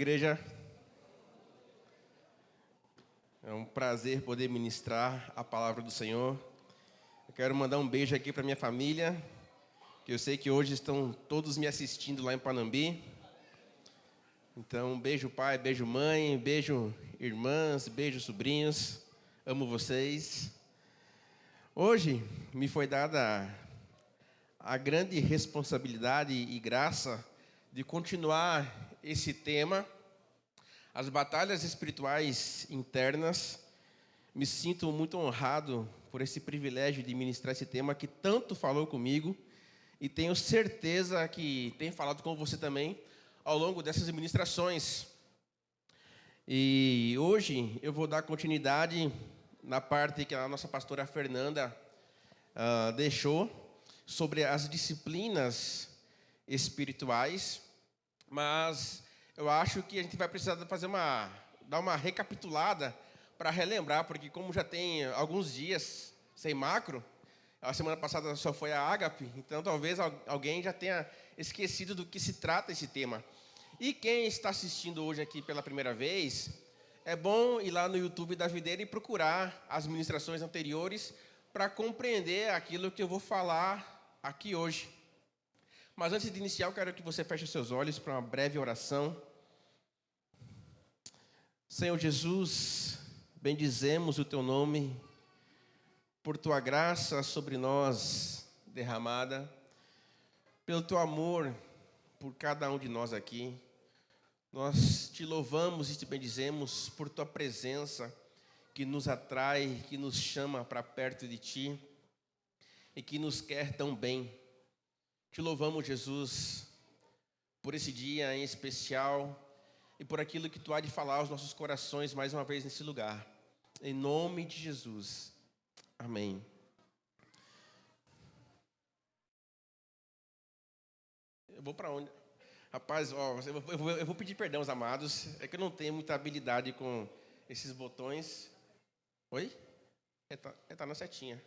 Igreja, é um prazer poder ministrar a palavra do Senhor. Eu quero mandar um beijo aqui para minha família, que eu sei que hoje estão todos me assistindo lá em Panambi. Então, beijo pai, beijo mãe, beijo irmãs, beijo sobrinhos. Amo vocês. Hoje me foi dada a grande responsabilidade e graça de continuar esse tema, as batalhas espirituais internas. Me sinto muito honrado por esse privilégio de ministrar esse tema que tanto falou comigo e tenho certeza que tem falado com você também ao longo dessas ministrações. E hoje eu vou dar continuidade na parte que a nossa pastora Fernanda deixou sobre as disciplinas espirituais, mas eu acho que a gente vai precisar dar uma recapitulada para relembrar, porque como já tem alguns dias sem macro, a semana passada só foi a Ágape, então talvez alguém já tenha esquecido do que se trata esse tema. E quem está assistindo hoje aqui pela primeira vez, é bom ir lá no YouTube da Videira e procurar as ministrações anteriores para compreender aquilo que eu vou falar aqui hoje. Mas antes de iniciar, eu quero que você feche os seus olhos para uma breve oração. Senhor Jesus, bendizemos o Teu nome por Tua graça sobre nós derramada, pelo Teu amor por cada um de nós aqui. Nós Te louvamos e Te bendizemos por Tua presença que nos atrai, que nos chama para perto de Ti e que nos quer tão bem. Te louvamos, Jesus, por esse dia em especial e por aquilo que Tu há de falar aos nossos corações mais uma vez nesse lugar. Em nome de Jesus. Amém. Eu vou para onde? Rapaz, eu vou pedir perdão aos amados. É que eu não tenho muita habilidade com esses botões. Oi? Tá na setinha.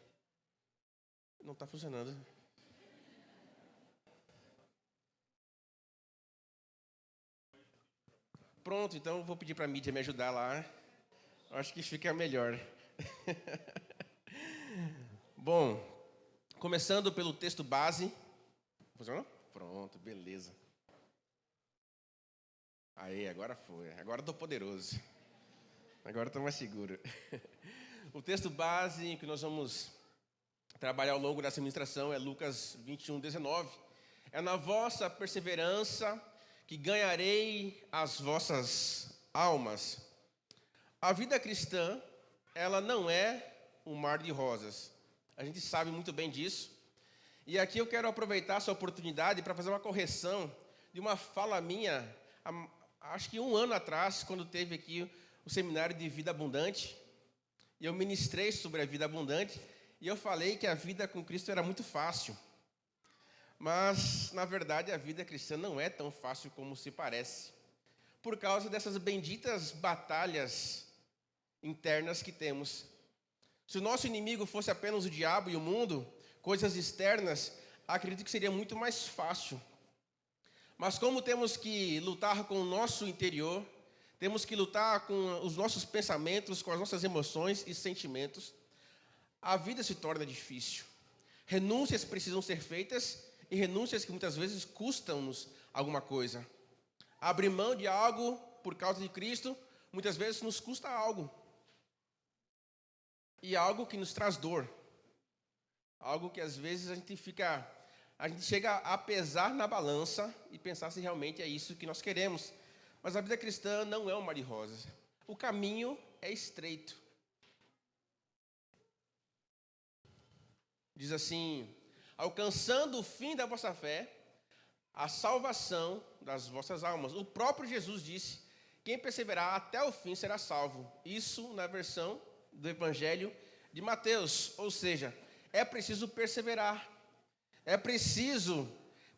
Não está funcionando. Pronto, então eu vou pedir para a mídia me ajudar lá. Acho que fica melhor. Bom, começando pelo texto base. Funcionou? Pronto, beleza. Aí, agora foi. Agora estou poderoso. Agora estou mais seguro. O texto base que nós vamos trabalhar ao longo dessa ministração é Lucas 21:19. É na vossa perseverança que ganharei as vossas almas. A vida cristã, ela não é um mar de rosas. A gente sabe muito bem disso. E aqui eu quero aproveitar essa oportunidade para fazer uma correção de uma fala minha, acho que 1 ano atrás, quando teve aqui o seminário de vida abundante. E eu ministrei sobre a vida abundante e eu falei que a vida com Cristo era muito fácil. Mas, na verdade, a vida cristã não é tão fácil como se parece, por causa dessas benditas batalhas internas que temos. Se o nosso inimigo fosse apenas o diabo e o mundo, coisas externas, acredito que seria muito mais fácil. Mas como temos que lutar com o nosso interior, temos que lutar com os nossos pensamentos, com as nossas emoções e sentimentos, a vida se torna difícil. Renúncias precisam ser feitas, e renúncias que muitas vezes custam-nos alguma coisa. Abrir mão de algo por causa de Cristo, muitas vezes nos custa algo. E algo que nos traz dor. Algo que às vezes a gente chega a pesar na balança e pensar se realmente é isso que nós queremos. Mas a vida cristã não é um mar de rosas. O caminho é estreito. Diz assim: alcançando o fim da vossa fé, a salvação das vossas almas. O próprio Jesus disse: quem perseverar até o fim será salvo. Isso na versão do Evangelho de Mateus. Ou seja, é preciso perseverar. É preciso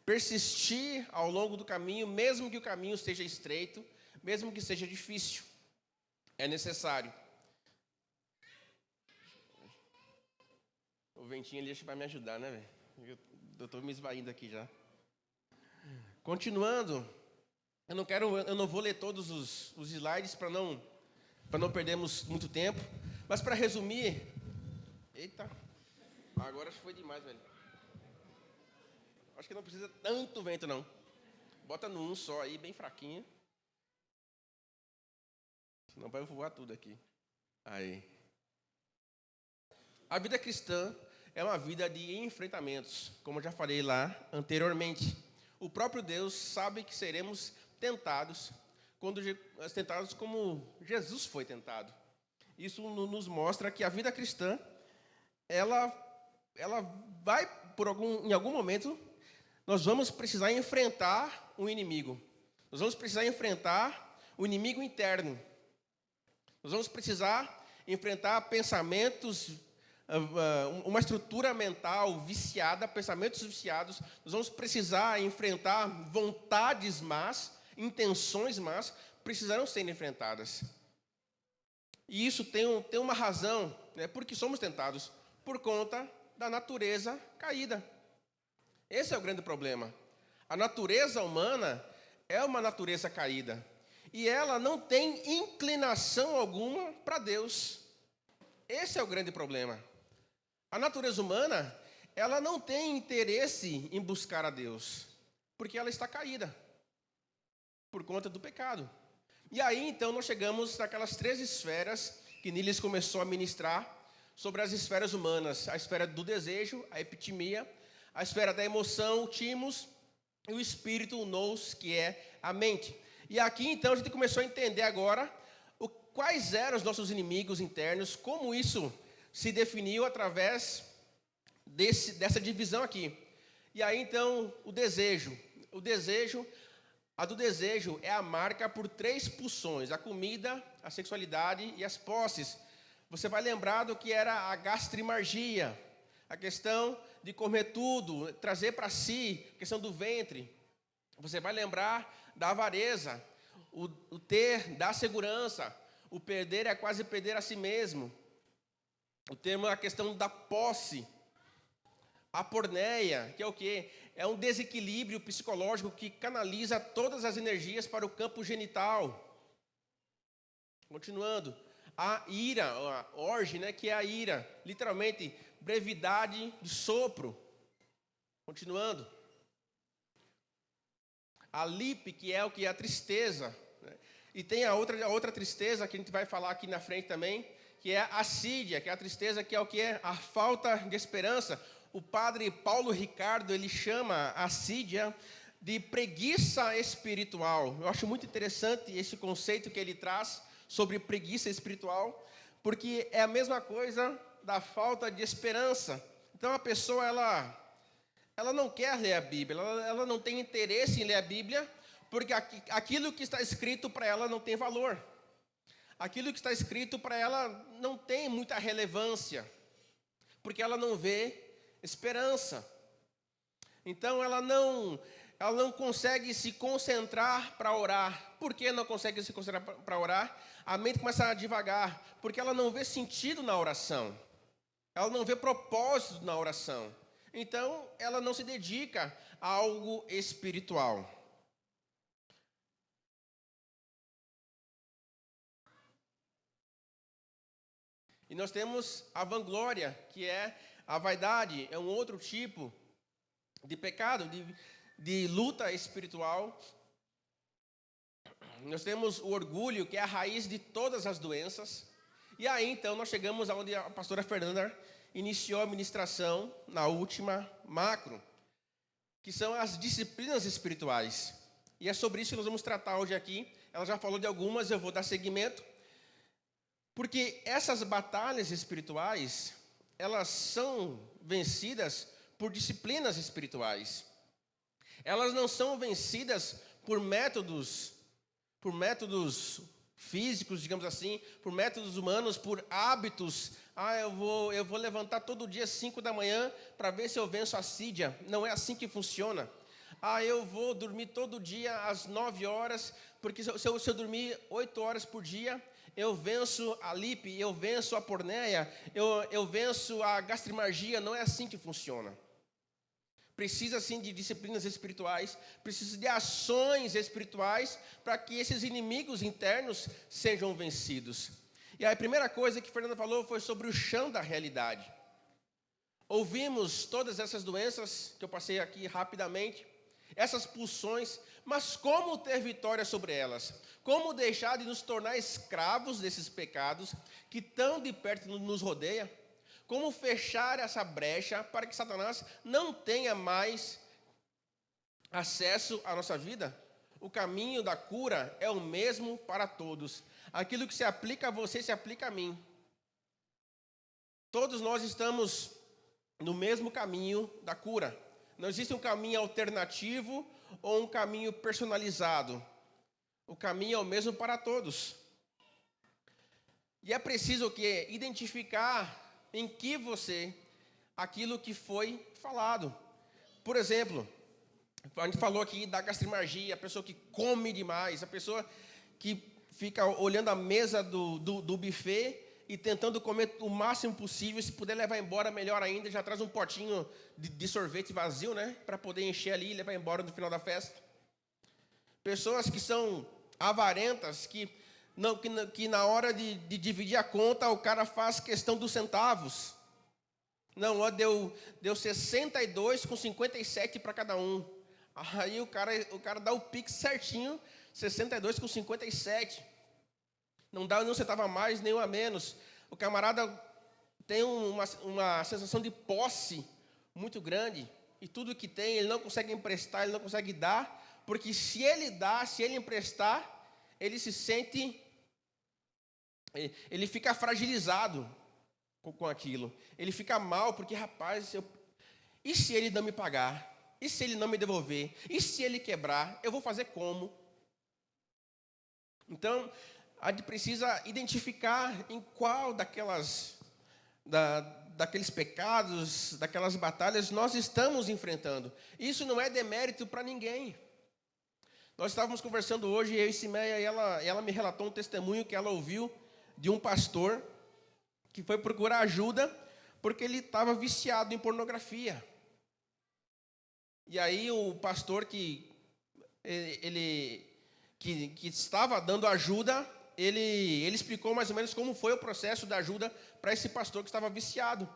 persistir ao longo do caminho, mesmo que o caminho seja estreito, mesmo que seja difícil. É necessário. O ventinho ali vai me ajudar, né, velho? Eu estou me esvaindo aqui já. Continuando, Eu não vou ler todos os slides para não perdermos muito tempo. Mas para resumir, eita, agora acho que foi demais, velho. Acho que não precisa tanto vento, não. Bota no 1 só aí, bem fraquinho. Senão vai voar tudo aqui. Aí. A vida cristã é uma vida de enfrentamentos, como eu já falei lá anteriormente. O próprio Deus sabe que seremos tentados, tentados como Jesus foi tentado. Isso nos mostra que a vida cristã, ela vai, em algum momento, nós vamos precisar enfrentar um inimigo. Nós vamos precisar enfrentar o inimigo interno. Nós vamos precisar enfrentar pensamentos, uma estrutura mental viciada, pensamentos viciados. Nós vamos precisar enfrentar vontades más, intenções más, precisarão ser enfrentadas. E isso tem uma razão, né, porque somos tentados por conta da natureza caída. Esse é o grande problema. A natureza humana é uma natureza caída. E ela não tem inclinação alguma para Deus. Esse é o grande problema. A natureza humana, ela não tem interesse em buscar a Deus, porque ela está caída, por conta do pecado. E aí, então, nós chegamos naquelas 3 esferas que Niles começou a ministrar sobre as esferas humanas. A esfera do desejo, a epitimia, a esfera da emoção, o timos, e o espírito, o nous, que é a mente. E aqui, então, a gente começou a entender agora quais eram os nossos inimigos internos, como isso se definiu através dessa divisão aqui. E aí, então, o desejo. A do desejo é a marca por 3 pulsões: a comida, a sexualidade e as posses. Você vai lembrar do que era a gastrimargia, a questão de comer tudo, trazer para si, a questão do ventre. Você vai lembrar da avareza, o ter dá segurança, o perder é quase perder a si mesmo. O termo é a questão da posse. A porneia, que é o quê? É um desequilíbrio psicológico que canaliza todas as energias para o campo genital. Continuando. A ira, a orge, né, que é a ira, literalmente, brevidade de sopro. Continuando. A lipe, que é o que é a tristeza, né? E tem a outra tristeza, que a gente vai falar aqui na frente também, que é a assídia, que é a tristeza, que é o que é a falta de esperança. O padre Paulo Ricardo, ele chama a assídia de preguiça espiritual. Eu acho muito interessante esse conceito que ele traz sobre preguiça espiritual, porque é a mesma coisa da falta de esperança. Então a pessoa, ela não quer ler a Bíblia, ela não tem interesse em ler a Bíblia, porque aquilo que está escrito para ela não tem valor. Aquilo que está escrito para ela não tem muita relevância, porque ela não vê esperança. Então ela não consegue se concentrar para orar. Por que não consegue se concentrar para orar? A mente começa a divagar, porque ela não vê sentido na oração. Ela não vê propósito na oração. Então ela não se dedica a algo espiritual. E nós temos a vanglória, que é a vaidade, é um outro tipo de pecado, de luta espiritual. Nós temos o orgulho, que é a raiz de todas as doenças. E aí, então, nós chegamos aonde a pastora Fernanda iniciou a ministração na última macro, que são as disciplinas espirituais. E é sobre isso que nós vamos tratar hoje aqui. Ela já falou de algumas, eu vou dar seguimento. Porque essas batalhas espirituais, elas são vencidas por disciplinas espirituais. Elas não são vencidas por métodos físicos, digamos assim, por métodos humanos, por hábitos. Eu vou levantar todo dia às 5 da manhã para ver se eu venço a assídia. Não é assim que funciona. Eu vou dormir todo dia às 9 horas, porque se eu dormir 8 horas por dia, eu venço a lipe, eu venço a porneia, eu venço a gastrimargia. Não é assim que funciona. Precisa, sim, de disciplinas espirituais, precisa de ações espirituais para que esses inimigos internos sejam vencidos. E a primeira coisa que Fernanda falou foi sobre o chão da realidade. Ouvimos todas essas doenças, que eu passei aqui rapidamente, essas pulsões, mas como ter vitória sobre elas? Como deixar de nos tornar escravos desses pecados que tão de perto nos rodeia? Como fechar essa brecha para que Satanás não tenha mais acesso à nossa vida? O caminho da cura é o mesmo para todos. Aquilo que se aplica a você, se aplica a mim. Todos nós estamos no mesmo caminho da cura. Não existe um caminho alternativo ou um caminho personalizado. O caminho é o mesmo para todos. E é preciso o quê? Identificar em que você, aquilo que foi falado. Por exemplo, a gente falou aqui da gastrimargia, a pessoa que come demais, a pessoa que fica olhando a mesa do buffet e tentando comer o máximo possível, se puder levar embora, melhor ainda, já traz um potinho de sorvete vazio, né, para poder encher ali e levar embora no final da festa. Pessoas que são avarentas, que na hora de dividir a conta, o cara faz questão dos centavos. Não, ó, deu 62,57 para cada um. Aí o cara dá o pix certinho, 62,57. Não dá nem um centavo a mais, nem um a menos. O camarada tem uma sensação de posse muito grande. E tudo que tem, ele não consegue emprestar, ele não consegue dar. Porque se ele dá, se ele emprestar, ele se sente, ele fica fragilizado com aquilo. Ele fica mal, porque, rapaz, e se ele não me pagar? E se ele não me devolver? E se ele quebrar? Eu vou fazer como? Então, a gente precisa identificar em qual daqueles pecados, daquelas batalhas nós estamos enfrentando. Isso não é demérito para ninguém. Nós estávamos conversando hoje, eu e Simeia, e ela me relatou um testemunho que ela ouviu de um pastor que foi procurar ajuda porque ele estava viciado em pornografia. E aí o pastor que estava dando ajuda, ele explicou mais ou menos como foi o processo da ajuda para esse pastor que estava viciado.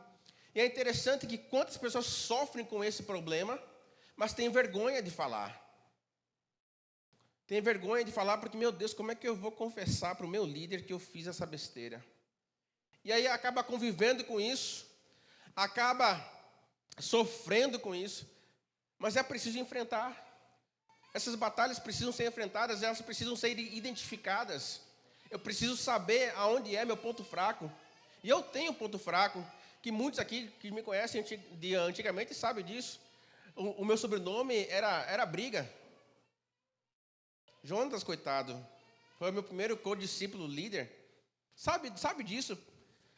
E é interessante que quantas pessoas sofrem com esse problema, mas têm vergonha de falar. Tem vergonha de falar porque, meu Deus, como é que eu vou confessar para o meu líder que eu fiz essa besteira? E aí acaba convivendo com isso, acaba sofrendo com isso, mas é preciso enfrentar. Essas batalhas precisam ser enfrentadas, elas precisam ser identificadas. Eu preciso saber aonde é meu ponto fraco. E eu tenho um ponto fraco, que muitos aqui que me conhecem de antigamente sabem disso. O meu sobrenome era Briga. Jonas, coitado, foi o meu primeiro co-discípulo líder. Sabe disso?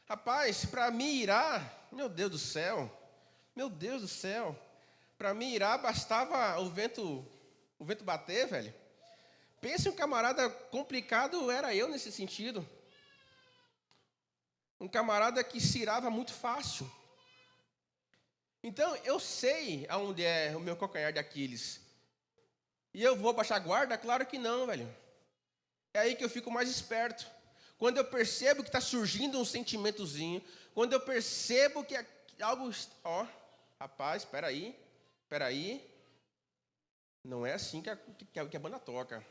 Rapaz, para me irar, meu Deus do céu, para me irar bastava o vento bater, velho. Pense um camarada complicado, era eu nesse sentido. Um camarada que se irava muito fácil. Então, eu sei aonde é o meu calcanhar de Aquiles. E eu vou baixar a guarda? Claro que não, velho. É aí que eu fico mais esperto. Quando eu percebo que está surgindo um sentimentozinho, quando eu percebo que algo... rapaz, espera aí. Não é assim que a banda toca.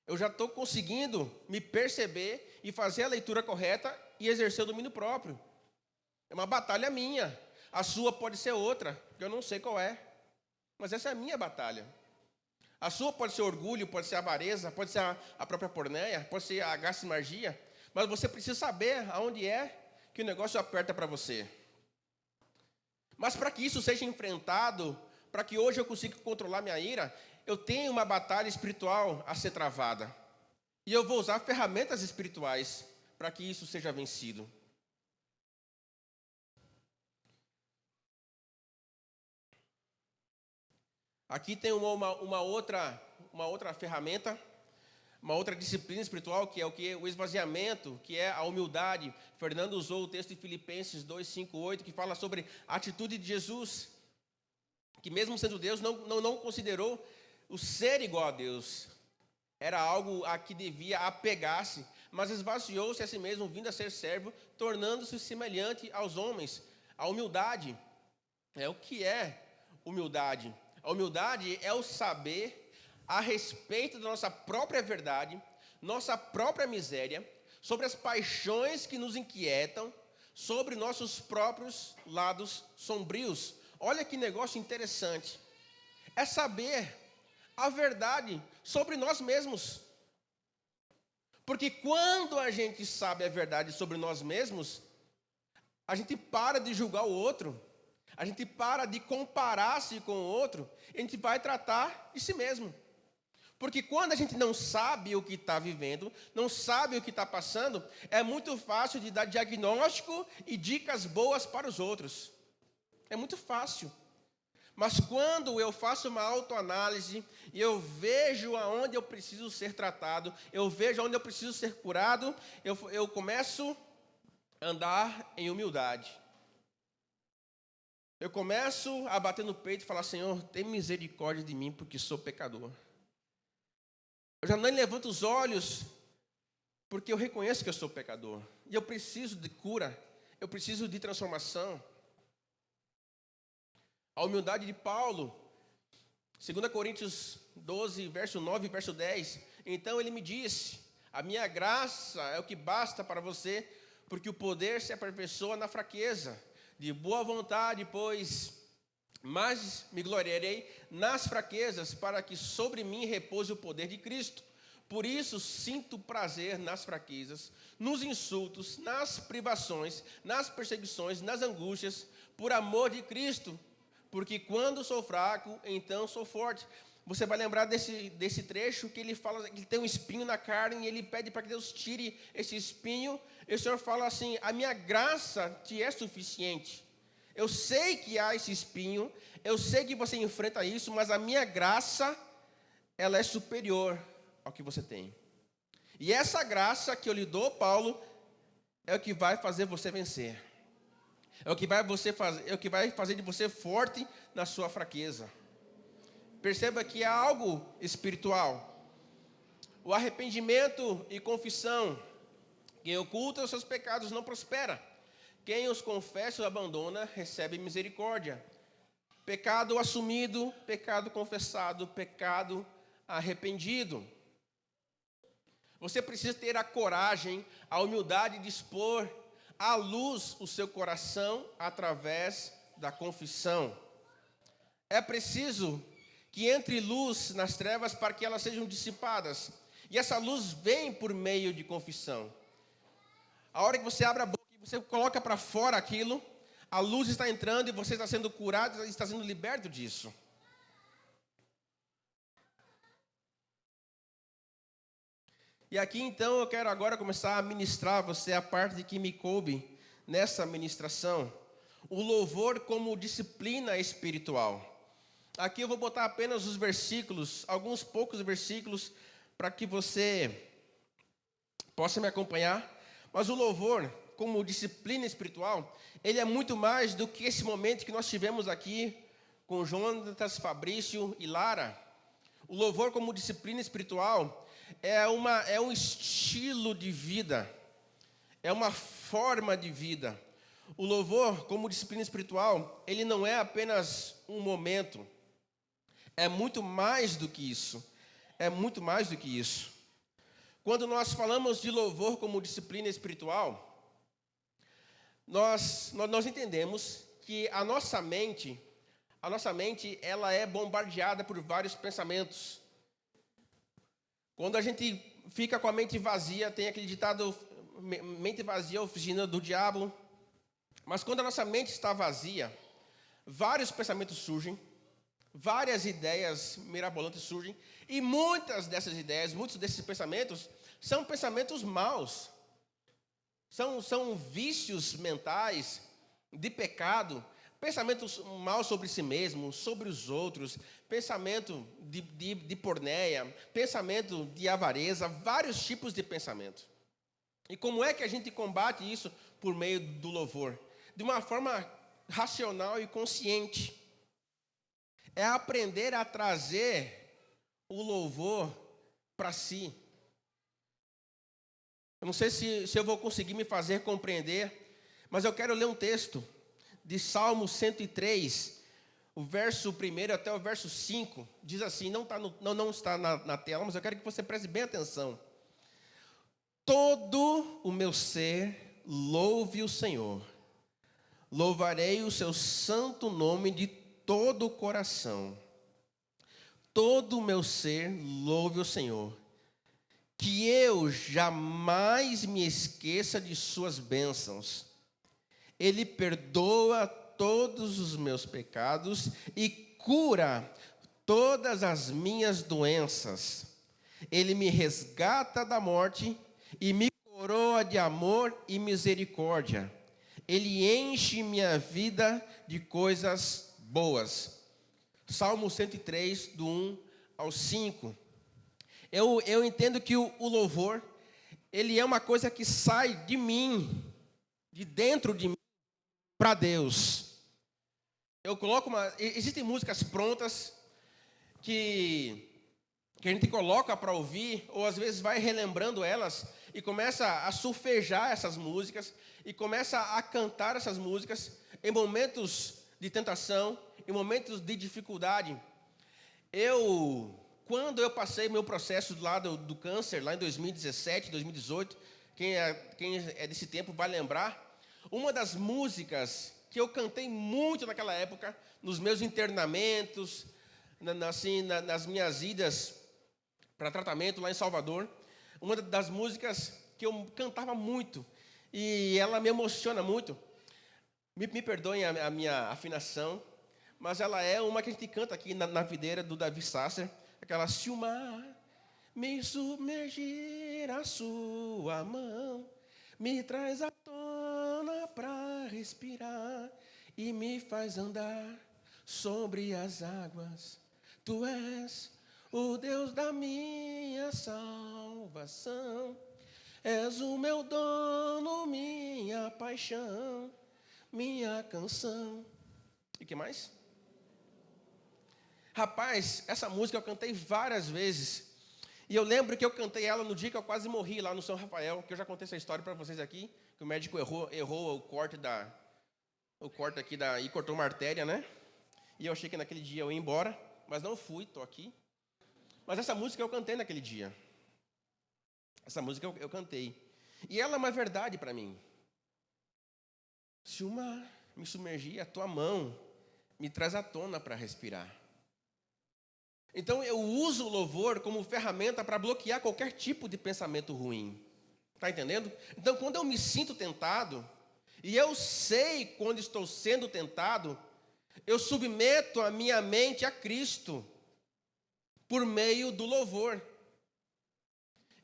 Eu já estou conseguindo me perceber e fazer a leitura correta e exercer o domínio próprio. É uma batalha minha. A sua pode ser outra, que eu não sei qual é. Mas essa é a minha batalha. A sua pode ser orgulho, pode ser avareza, pode ser a própria porneia, pode ser a gastrimargia. Mas você precisa saber aonde é que o negócio aperta para você. Mas para que isso seja enfrentado, para que hoje eu consiga controlar minha ira, eu tenho uma batalha espiritual a ser travada. E eu vou usar ferramentas espirituais para que isso seja vencido. Aqui tem uma outra ferramenta, uma outra disciplina espiritual, que é o esvaziamento, que é a humildade. Fernando usou o texto de Filipenses 2:5-8, que fala sobre a atitude de Jesus. que mesmo sendo Deus, não considerou o ser igual a Deus. Era algo a que devia apegar-se, mas esvaziou-se a si mesmo, vindo a ser servo, tornando-se semelhante aos homens. A humildade o que é humildade? A humildade é o saber a respeito da nossa própria verdade, nossa própria miséria, sobre as paixões que nos inquietam, sobre nossos próprios lados sombrios. Olha que negócio interessante. É saber a verdade sobre nós mesmos. Porque quando a gente sabe a verdade sobre nós mesmos, a gente para de julgar o outro, a gente para de comparar-se com o outro, e a gente vai tratar de si mesmo. Porque quando a gente não sabe o que está vivendo, não sabe o que está passando, é muito fácil de dar diagnóstico e dicas boas para os outros. É muito fácil. Mas quando eu faço uma autoanálise e eu vejo aonde eu preciso ser tratado, eu vejo aonde eu preciso ser curado, eu começo a andar em humildade. Eu começo a bater no peito e falar: Senhor, tem misericórdia de mim, porque sou pecador. Eu já nem levanto os olhos, porque eu reconheço que eu sou pecador. E eu preciso de cura, eu preciso de transformação. A humildade de Paulo, 2 Coríntios 12, verso 9 e verso 10. Então ele me disse: a minha graça é o que basta para você, porque o poder se aperfeiçoa na fraqueza. De boa vontade, pois, mas me gloriarei nas fraquezas, para que sobre mim repouse o poder de Cristo. Por isso sinto prazer nas fraquezas, nos insultos, nas privações, nas perseguições, nas angústias, por amor de Cristo. Porque quando sou fraco, então sou forte. Você vai lembrar desse trecho que ele fala que tem um espinho na carne e ele pede para que Deus tire esse espinho. E o Senhor fala assim: a minha graça te é suficiente. Eu sei que há esse espinho, eu sei que você enfrenta isso, mas a minha graça, ela é superior ao que você tem. E essa graça que eu lhe dou, Paulo, é o que vai fazer você vencer. É o que vai fazer de você forte na sua fraqueza. Perceba que é algo espiritual. O arrependimento e confissão. Quem oculta os seus pecados não prospera. Quem os confessa ou abandona, recebe misericórdia. Pecado assumido, pecado confessado, pecado arrependido. Você precisa ter a coragem, a humildade de expor à luz o seu coração através da confissão. É preciso que entre luz nas trevas para que elas sejam dissipadas. E essa luz vem por meio de confissão. A hora que você abre a boca e você coloca para fora aquilo, a luz está entrando e você está sendo curado, está sendo liberto disso. E aqui então eu quero agora começar a ministrar a você a parte de que me coube nessa ministração. O louvor como disciplina espiritual. Aqui eu vou botar apenas os versículos, alguns poucos versículos, para que você possa me acompanhar. Mas o louvor, como disciplina espiritual, ele é muito mais do que esse momento que nós tivemos aqui com Jonatas, Fabrício e Lara. O louvor como disciplina espiritual é um estilo de vida, é uma forma de vida. O louvor como disciplina espiritual, ele não é apenas um momento, é muito mais do que isso. É muito mais do que isso. Quando nós falamos de louvor como disciplina espiritual, nós entendemos que a nossa mente ela é bombardeada por vários pensamentos. Quando a gente fica com a mente vazia, tem aquele ditado, mente vazia, oficina do diabo. Mas quando a nossa mente está vazia, vários pensamentos surgem, várias ideias mirabolantes surgem, e muitas dessas ideias, muitos desses pensamentos, são pensamentos maus. São vícios mentais de pecado, pensamentos maus sobre si mesmo, sobre os outros, pensamento de porneia, pensamento de avareza, vários tipos de pensamento. E como é que a gente combate isso? Por meio do louvor. De uma forma racional e consciente. é aprender a trazer o louvor para si. Eu não sei se eu vou conseguir me fazer compreender, mas eu quero ler um texto de Salmo 103, o verso 1 até o verso 5, diz assim, não está na tela, mas eu quero que você preste bem atenção. Todo o meu ser louve o Senhor. Louvarei o seu santo nome de todo o coração. Todo o meu ser louve o Senhor. Que eu jamais me esqueça de suas bênçãos. Ele perdoa todos os meus pecados e cura todas as minhas doenças. Ele me resgata da morte e me coroa de amor e misericórdia. Ele enche minha vida de coisas boas. Salmo 103, do 1 ao 5. Eu entendo que o louvor, ele é uma coisa que sai de mim, de dentro de mim, para Deus. Eu coloco existem músicas prontas que a gente coloca para ouvir, ou às vezes vai relembrando elas, e começa a surfejar essas músicas, e começa a cantar essas músicas em momentos de tentação, em momentos de dificuldade. Quando eu passei meu processo lá do câncer, lá em 2017, 2018, quem é desse tempo vai lembrar, uma das músicas que eu cantei muito naquela época, nos meus internamentos, nas minhas idas para tratamento lá em Salvador, uma das músicas que eu cantava muito, e ela me emociona muito, me perdoem a minha afinação, mas ela é uma que a gente canta aqui na videira do Davi Sasser, aquela: se o mar me submergir a sua mão, me traz à tona para respirar e me faz andar sobre as águas. Tu és o Deus da minha salvação, és o meu dono, minha paixão, minha canção. E o que mais? Rapaz, essa música eu cantei várias vezes. E eu lembro que eu cantei ela no dia que eu quase morri lá no São Rafael, que eu já contei essa história para vocês aqui, que o médico errou o corte aqui e cortou uma artéria, né? E eu achei que naquele dia eu ia embora, mas não fui, estou aqui. Mas essa música eu cantei naquele dia. Essa música eu cantei. E ela é uma verdade para mim. Se o mar me submergir, a tua mão me traz à tona para respirar. Então eu uso o louvor como ferramenta para bloquear qualquer tipo de pensamento ruim. Está entendendo? Então quando eu me sinto tentado, e eu sei quando estou sendo tentado, eu submeto a minha mente a Cristo, por meio do louvor.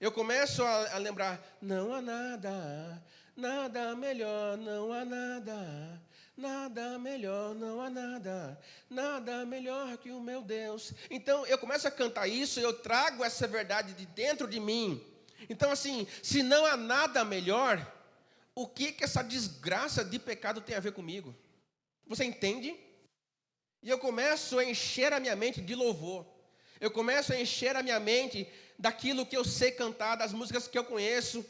Eu começo a lembrar: não há nada melhor, não há nada melhor, não há nada melhor que o meu Deus. Então eu começo a cantar isso, eu trago essa verdade de dentro de mim. Então assim, se não há nada melhor, o que essa desgraça de pecado tem a ver comigo? Você entende? E eu começo a encher a minha mente de louvor. Eu começo a encher a minha mente daquilo que eu sei cantar, das músicas que eu conheço.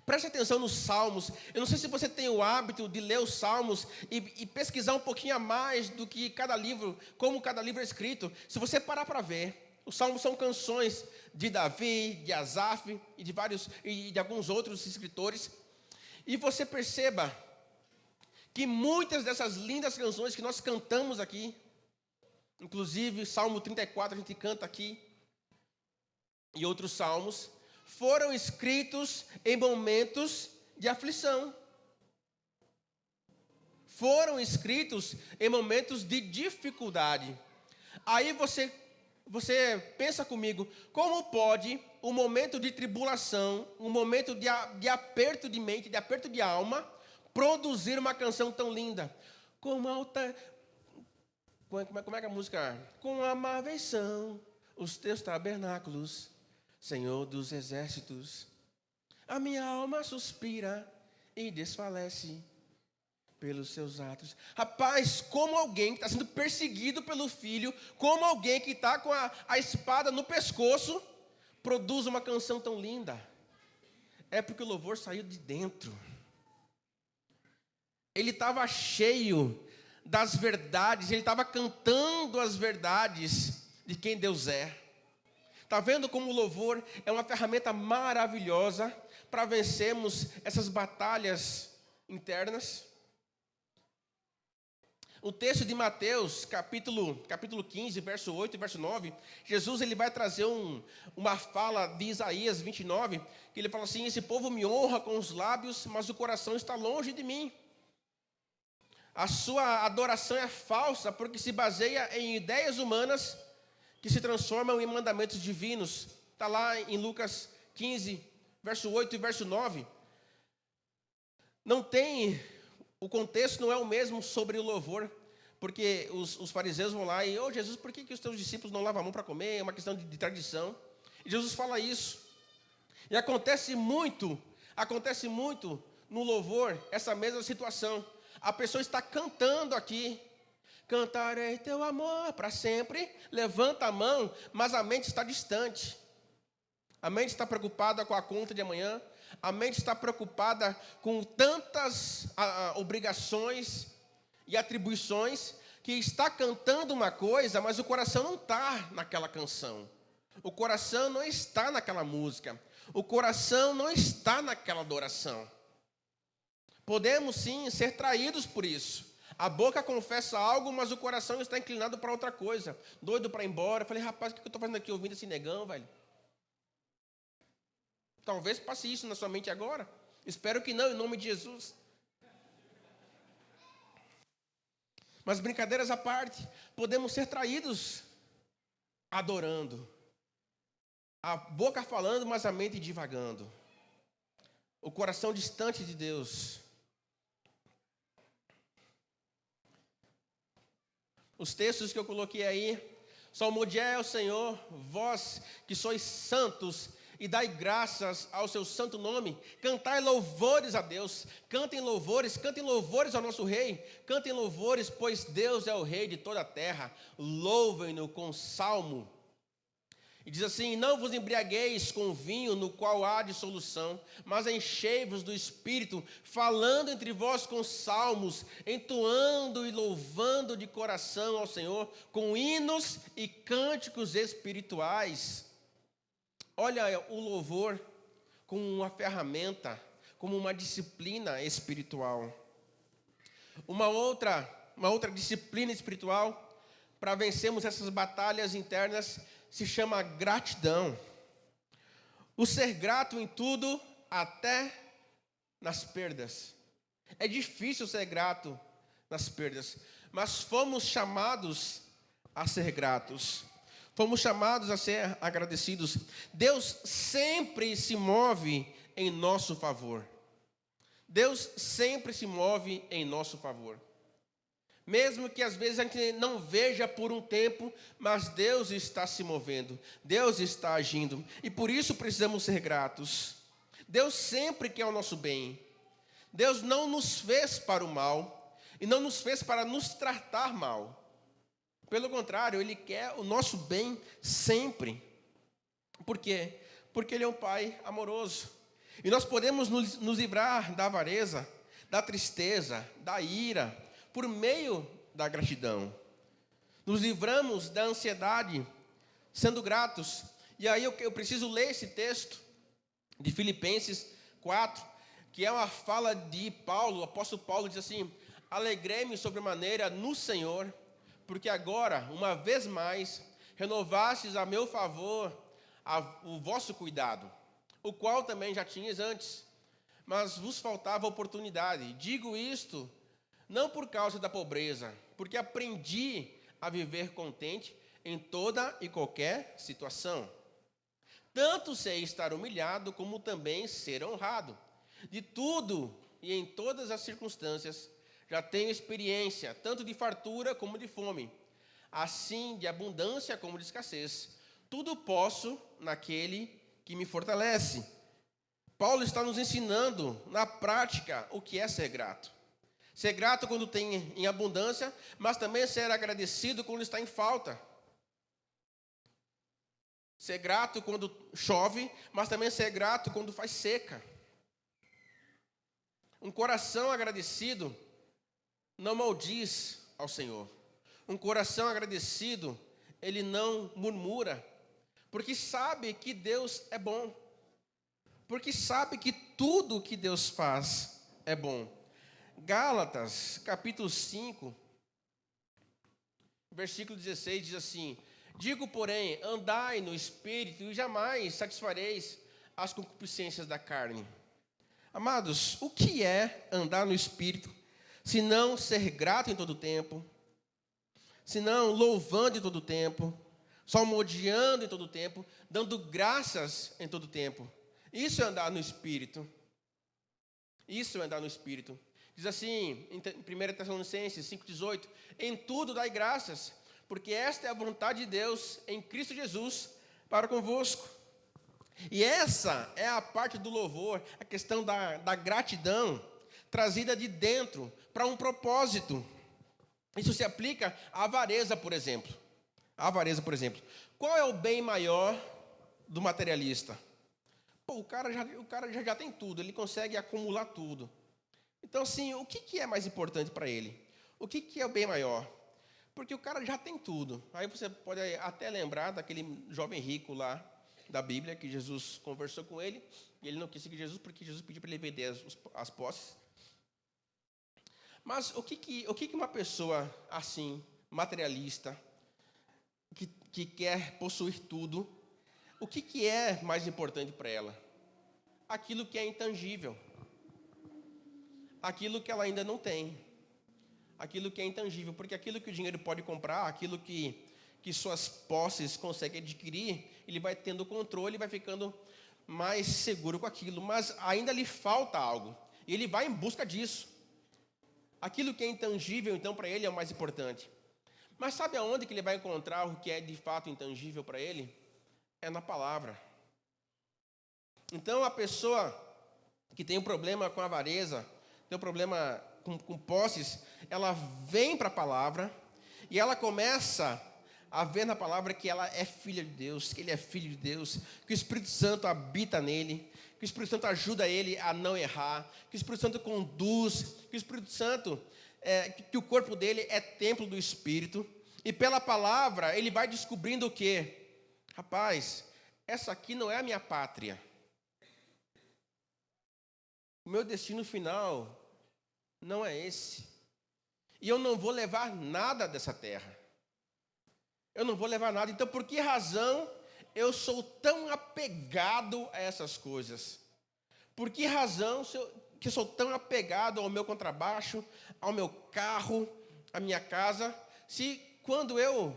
Preste atenção nos salmos. Eu não sei se você tem o hábito de ler os salmos e pesquisar um pouquinho a mais do que cada livro, como cada livro é escrito. Se você parar para ver, os salmos são canções de Davi, de Asaf e de alguns outros escritores. E você perceba que muitas dessas lindas canções que nós cantamos aqui, inclusive Salmo 34 a gente canta aqui, e outros salmos, foram escritos em momentos de aflição. Foram escritos em momentos de dificuldade. Aí você pensa comigo, como pode um momento de tribulação, um momento de aperto de mente, de aperto de alma, produzir uma canção tão linda? Como é que a música? Com amáveis são os teus tabernáculos, Senhor dos exércitos. A minha alma suspira e desfalece pelos seus atos. Rapaz, como alguém que está sendo perseguido pelo filho, como alguém que está com a espada no pescoço, produz uma canção tão linda? É porque o louvor saiu de dentro. Ele estava cheio das verdades, ele estava cantando as verdades de quem Deus é. Está vendo como o louvor é uma ferramenta maravilhosa para vencermos essas batalhas internas? O texto de Mateus, capítulo 15, verso 8 e verso 9, Jesus ele vai trazer uma fala de Isaías 29, que ele fala assim: esse povo me honra com os lábios, mas o coração está longe de mim. A sua adoração é falsa, porque se baseia em ideias humanas que se transformam em mandamentos divinos. Está lá em Lucas 15, verso 8 e verso 9. Não tem, o contexto não é o mesmo sobre o louvor, porque os fariseus vão lá e, Jesus, por que os teus discípulos não lavam a mão para comer? É uma questão de tradição. E Jesus fala isso. E acontece muito no louvor essa mesma situação. A pessoa está cantando aqui: cantarei teu amor para sempre, levanta a mão, mas a mente está distante. A mente está preocupada com a conta de amanhã, a mente está preocupada com tantas obrigações e atribuições, que está cantando uma coisa, mas o coração não está naquela canção. O coração não está naquela música. O coração não está naquela adoração. Podemos sim ser traídos por isso. A boca confessa algo, mas o coração está inclinado para outra coisa. Doido para ir embora. Eu falei, rapaz, o que eu estou fazendo aqui ouvindo esse negão, velho? Talvez passe isso na sua mente agora. Espero que não, em nome de Jesus. Mas brincadeiras à parte, podemos ser traídos adorando. A boca falando, mas a mente divagando. O coração distante de Deus. Os textos que eu coloquei aí: salmodiai ao Senhor, vós que sois santos, e dai graças ao seu santo nome. Cantai louvores a Deus, cantem louvores ao nosso rei, cantem louvores, pois Deus é o rei de toda a terra. Louvem-no com salmo. E diz assim: não vos embriagueis com vinho no qual há dissolução, mas enchei-vos do Espírito, falando entre vós com salmos, entoando e louvando de coração ao Senhor, com hinos e cânticos espirituais. Olha o louvor como uma ferramenta, como uma disciplina espiritual. Uma outra disciplina espiritual para vencermos essas batalhas internas se chama gratidão. O ser grato em tudo, até nas perdas. É difícil ser grato nas perdas, mas fomos chamados a ser gratos. Fomos chamados a ser agradecidos. Deus sempre se move em nosso favor. Deus sempre se move em nosso favor. Mesmo que às vezes a gente não veja por um tempo, mas Deus está se movendo, Deus está agindo, e por isso precisamos ser gratos. Deus sempre quer o nosso bem. Deus não nos fez para o mal, e não nos fez para nos tratar mal. Pelo contrário, Ele quer o nosso bem sempre. Por quê? Porque Ele é um Pai amoroso. E nós podemos nos livrar da avareza, da tristeza, da ira, por meio da gratidão. Nos livramos da ansiedade, sendo gratos. E aí eu preciso ler esse texto de Filipenses 4, que é uma fala de Paulo. O apóstolo Paulo diz assim: alegrei-me sobremaneira no Senhor, porque agora, uma vez mais, renovastes a meu favor o vosso cuidado, o qual também já tinhas antes, mas vos faltava oportunidade. Digo isto não por causa da pobreza, porque aprendi a viver contente em toda e qualquer situação. Tanto sei estar humilhado, como também ser honrado. De tudo e em todas as circunstâncias, já tenho experiência, tanto de fartura como de fome, assim de abundância como de escassez. Tudo posso naquele que me fortalece. Paulo está nos ensinando, na prática, o que é ser grato. Ser grato quando tem em abundância, mas também ser agradecido quando está em falta. Ser grato quando chove, mas também ser grato quando faz seca. Um coração agradecido não maldiz ao Senhor. Um coração agradecido, ele não murmura, porque sabe que Deus é bom. Porque sabe que tudo que Deus faz é bom. Gálatas, capítulo 5, versículo 16, diz assim: digo, porém, andai no Espírito e jamais satisfareis as concupiscências da carne. Amados, o que é andar no Espírito, se não ser grato em todo o tempo, se não louvando em todo o tempo, salmodiando em todo o tempo, dando graças em todo o tempo? Isso é andar no Espírito. Isso é andar no Espírito. Diz assim, em 1 Tessalonicenses 5,18: em tudo dai graças, porque esta é a vontade de Deus em Cristo Jesus para convosco. E essa é a parte do louvor, a questão da gratidão, trazida de dentro para um propósito. Isso se aplica à avareza, por exemplo. A avareza, por exemplo. Qual é o bem maior do materialista? Pô, o cara já tem tudo, ele consegue acumular tudo. Então, assim, o que é mais importante para ele? O que é o bem maior? Porque o cara já tem tudo. Aí você pode até lembrar daquele jovem rico lá da Bíblia, que Jesus conversou com ele, e ele não quis seguir Jesus, porque Jesus pediu para ele vender as posses. Mas o que uma pessoa assim, materialista, que quer possuir tudo, o que é mais importante para ela? Aquilo que é intangível. Aquilo que ela ainda não tem. Aquilo que é intangível. Porque aquilo que o dinheiro pode comprar, aquilo que suas posses conseguem adquirir, ele vai tendo controle, vai ficando mais seguro com aquilo. Mas ainda lhe falta algo. E ele vai em busca disso. Aquilo que é intangível, então, para ele é o mais importante. Mas sabe aonde que ele vai encontrar o que é de fato intangível para ele? É na palavra. Então, a pessoa que tem um problema com a avareza, tem um problema com posses, ela vem para a palavra e ela começa a ver na palavra que ela é filha de Deus, que ele é filho de Deus, que o Espírito Santo habita nele, que o Espírito Santo ajuda ele a não errar, que o Espírito Santo conduz, que o Espírito Santo, que o corpo dele é templo do Espírito, e pela palavra ele vai descobrindo o quê? Rapaz, essa aqui não é a minha pátria. O meu destino final não é esse. E eu não vou levar nada dessa terra. Eu não vou levar nada. Então, por que razão eu sou tão apegado a essas coisas? Por que razão que eu sou tão apegado ao meu contrabaixo, ao meu carro, à minha casa, se quando eu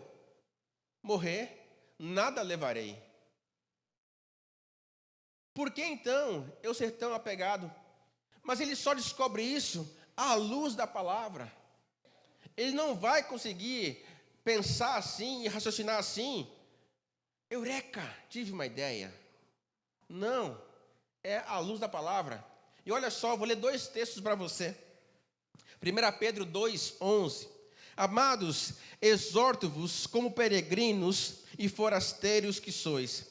morrer, nada levarei? Por que então eu ser tão apegado? Mas ele só descobre isso à luz da palavra. Ele não vai conseguir pensar assim e raciocinar assim. Eureka, tive uma ideia. Não, é à luz da palavra. E olha só, vou ler 2 textos para você. 1 Pedro 2:11. Amados, exorto-vos como peregrinos e forasteiros que sois,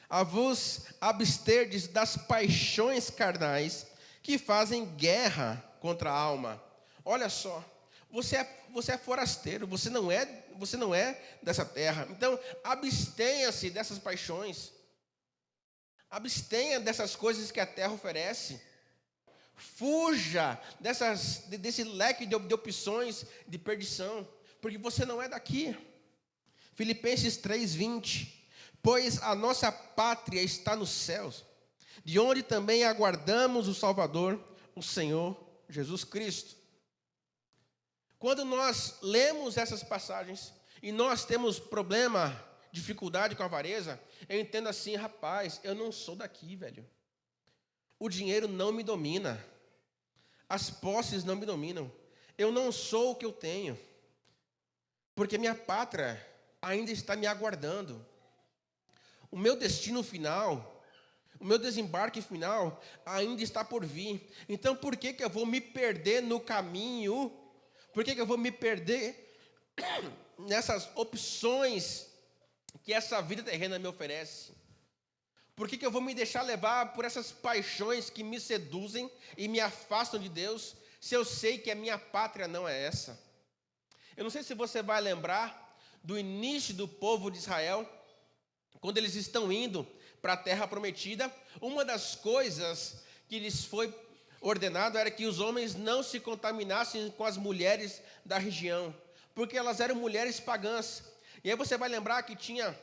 a vos absterdes das paixões carnais que fazem guerra contra a alma. Olha só, você é forasteiro, você não é dessa terra. Então, abstenha-se dessas paixões. Abstenha dessas coisas que a terra oferece. Fuja desse leque de opções de perdição, porque você não é daqui. Filipenses 3:20. Pois a nossa pátria está nos céus, de onde também aguardamos o Salvador, o Senhor Jesus Cristo. Quando nós lemos essas passagens e nós temos problema, dificuldade com a avareza, eu entendo assim, rapaz, eu não sou daqui, velho. O dinheiro não me domina. As posses não me dominam. Eu não sou o que eu tenho. Porque minha pátria ainda está me aguardando. O meu destino final O meu desembarque final ainda está por vir. Então, por que eu vou me perder no caminho? Por que eu vou me perder nessas opções que essa vida terrena me oferece? Por que eu vou me deixar levar por essas paixões que me seduzem e me afastam de Deus, se eu sei que a minha pátria não é essa? Eu não sei se você vai lembrar do início do povo de Israel, quando eles estão indo para a terra prometida. Uma das coisas que lhes foi ordenado era que os homens não se contaminassem com as mulheres da região, porque elas eram mulheres pagãs. E aí você vai lembrar que tinha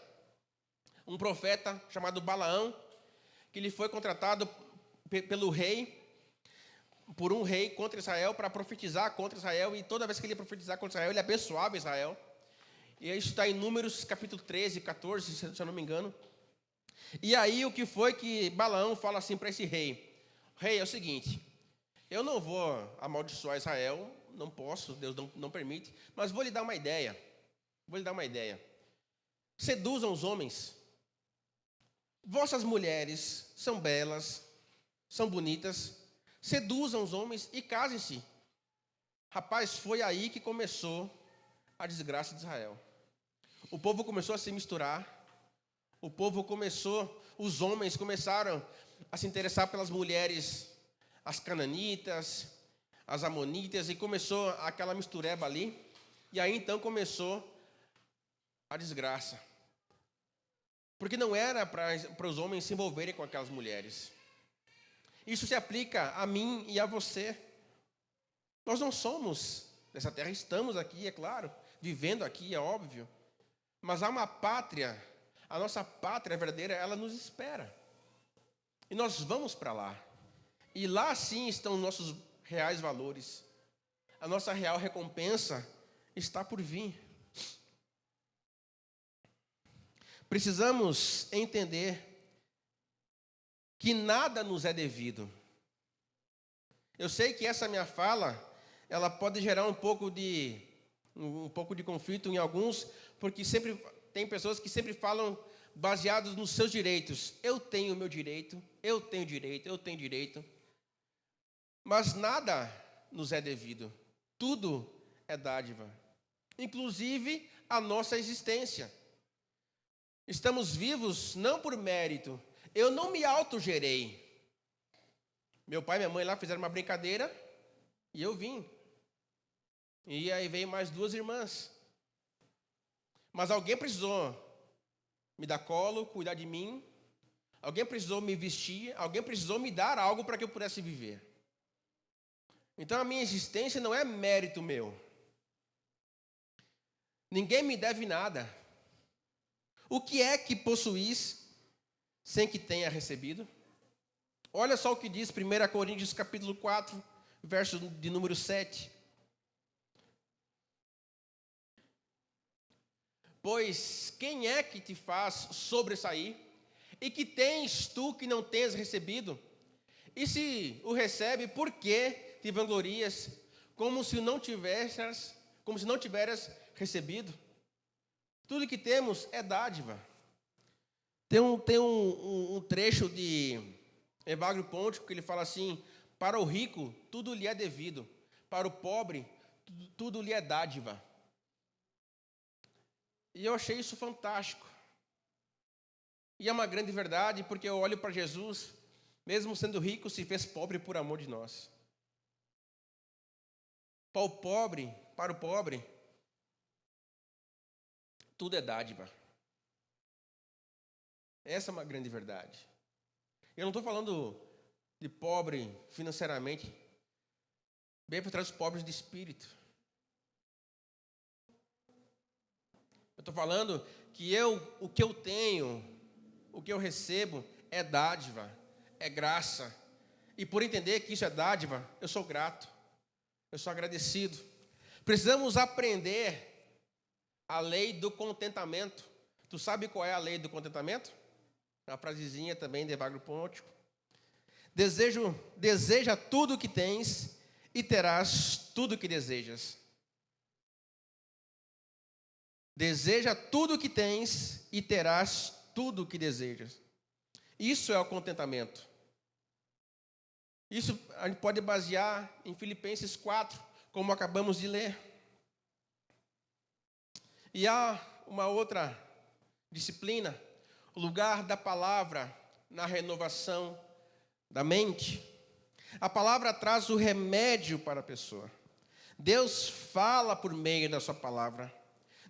um profeta chamado Balaão, que ele foi contratado pelo rei, por um rei contra Israel, para profetizar contra Israel, e toda vez que ele profetizar contra Israel, ele abençoava Israel. E isso está em Números capítulo 13, 14, se eu não me engano. E aí o que foi que Balaão fala assim para esse rei: rei, é o seguinte, eu não vou amaldiçoar Israel, não posso, Deus não permite, mas vou lhe dar uma ideia. Seduzam os homens. Vossas mulheres são belas, são bonitas, seduzam os homens e casem-se. Rapaz, foi aí que começou a desgraça de Israel. O povo começou a se misturar, os homens começaram a se interessar pelas mulheres, as cananitas, as amonitas, e começou aquela mistureba ali, e aí então começou a desgraça. Porque não era para os homens se envolverem com aquelas mulheres. Isso se aplica a mim e a você. Nós não somos dessa terra, estamos aqui, é claro, vivendo aqui, é óbvio. Mas há uma pátria, a nossa pátria verdadeira, ela nos espera. E nós vamos para lá. E lá sim estão os nossos reais valores. A nossa real recompensa está por vir. Precisamos entender que nada nos é devido. Eu sei que essa minha fala, ela pode gerar um pouco de conflito em alguns, porque sempre tem pessoas que sempre falam baseados nos seus direitos. Eu tenho o meu direito, eu tenho direito. Mas nada nos é devido. Tudo é dádiva. Inclusive a nossa existência. Estamos vivos não por mérito. Eu não me autogerei. Meu pai e minha mãe lá fizeram uma brincadeira e eu vim. E aí veio mais 2 irmãs. Mas alguém precisou me dar colo, cuidar de mim. Alguém precisou me vestir. Alguém precisou me dar algo para que eu pudesse viver. Então a minha existência não é mérito meu. Ninguém me deve nada. O que é que possuís sem que tenha recebido? Olha só o que diz 1 Coríntios capítulo 4, verso de número 7. Pois quem é que te faz sobressair? E que tens tu que não tens recebido? E se o recebe, por que te vanglorias, como se não tiveras recebido? Tudo que temos é dádiva. Tem um trecho de Evagrio Pontico que ele fala assim: para o rico tudo lhe é devido, para o pobre tudo lhe é dádiva. E eu achei isso fantástico. E é uma grande verdade, porque eu olho para Jesus, mesmo sendo rico, se fez pobre por amor de nós. Para o pobre, tudo é dádiva. Essa é uma grande verdade. Eu não estou falando de pobre financeiramente, bem por trás dos pobres de espírito. Eu estou falando que o que eu tenho, o que eu recebo é dádiva, é graça. E por entender que isso é dádiva, eu sou grato, eu sou agradecido. Precisamos aprender a lei do contentamento. Tu sabe qual é a lei do contentamento? Uma frasezinha também de Evagrio Pontico. Deseja tudo o que tens e terás tudo o que desejas. Deseja tudo o que tens e terás tudo o que desejas. Isso é o contentamento. Isso a gente pode basear em Filipenses 4, como acabamos de ler. E há uma outra disciplina, o lugar da palavra na renovação da mente. A palavra traz o remédio para a pessoa. Deus fala por meio da sua palavra.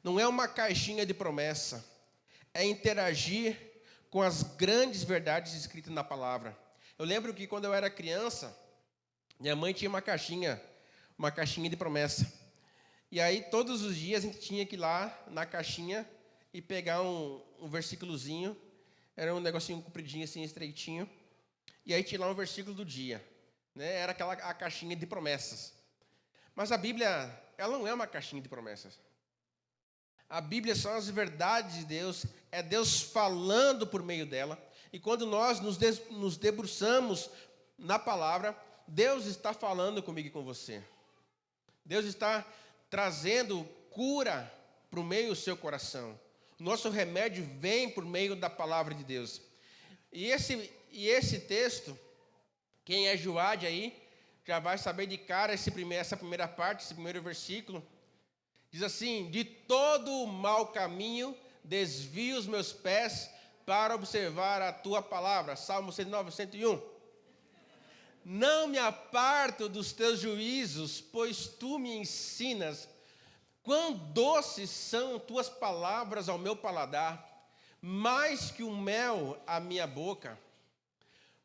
Não é uma caixinha de promessa. É interagir com as grandes verdades escritas na palavra. Eu lembro que quando eu era criança, minha mãe tinha uma caixinha de promessa. E aí todos os dias a gente tinha que ir lá na caixinha e pegar um versículozinho. Era um negocinho compridinho assim, estreitinho. E aí tinha lá um versículo do dia. Né? Era a caixinha de promessas. Mas a Bíblia, ela não é uma caixinha de promessas. A Bíblia são as verdades de Deus, é Deus falando por meio dela. E quando nós nos debruçamos na palavra, Deus está falando comigo e com você. Deus está trazendo cura para o meio do seu coração. Nosso remédio vem por meio da palavra de Deus. E esse texto, quem é Joade aí, já vai saber de cara essa primeira parte, esse primeiro versículo. Diz assim: de todo o mau caminho desvio os meus pés para observar a tua palavra. Salmo 109, 101. Não me aparto dos teus juízos, pois tu me ensinas. Quão doces são tuas palavras ao meu paladar, mais que o mel à minha boca.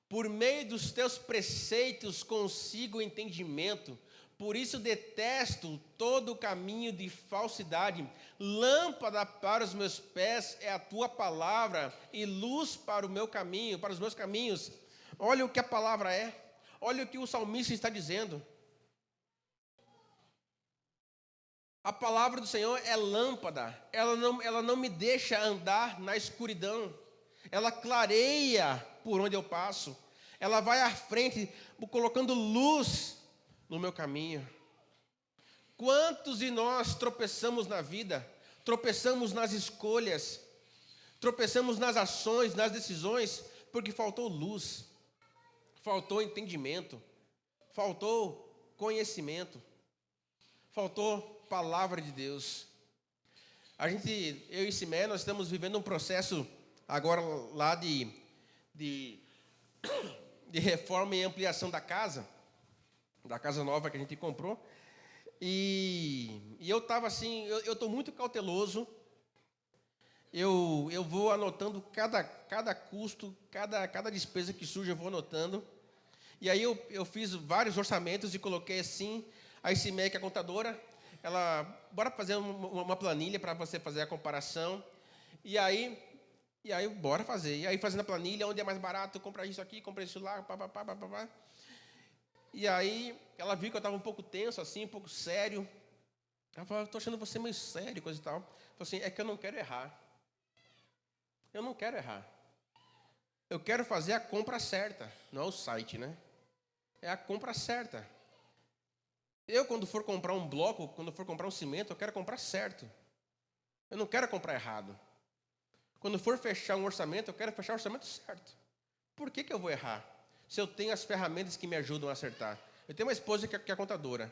Por meio dos teus preceitos consigo entendimento, por isso detesto todo o caminho de falsidade. Lâmpada para os meus pés é a tua palavra e luz para o meu caminho, para os meus caminhos. Olha o que a palavra é. Olha o que o salmista está dizendo. A palavra do Senhor é lâmpada. Ela não me deixa andar na escuridão. Ela clareia por onde eu passo. Ela vai à frente, colocando luz no meu caminho. Quantos de nós tropeçamos na vida? Tropeçamos nas escolhas. Tropeçamos nas ações, nas decisões, porque faltou luz. Faltou entendimento. Faltou conhecimento. Faltou palavra de Deus. Eu e Simé, nós estamos vivendo um processo agora lá de reforma e ampliação da casa nova que a gente comprou. E eu estava assim, eu estou muito cauteloso. Eu vou anotando cada custo, cada despesa que surge, eu vou anotando. E aí eu fiz vários orçamentos e coloquei assim. A Simé, que é a contadora, ela, bora fazer uma planilha para você fazer a comparação. E aí, bora fazer. E aí, fazendo a planilha, onde é mais barato, compra isso aqui, compra isso lá, pá. E aí, ela viu que eu estava um pouco tenso, assim, um pouco sério. Ela falou: estou achando você meio sério, coisa e tal. Falei assim: é que eu não quero errar. Eu não quero errar. Eu quero fazer a compra certa. Não é o site, né? É a compra certa. Eu, quando for comprar um bloco, quando for comprar um cimento, eu quero comprar certo. Eu não quero comprar errado. Quando for fechar um orçamento, eu quero fechar o orçamento certo. Por que eu vou errar? Se eu tenho as ferramentas que me ajudam a acertar. Eu tenho uma esposa que é contadora.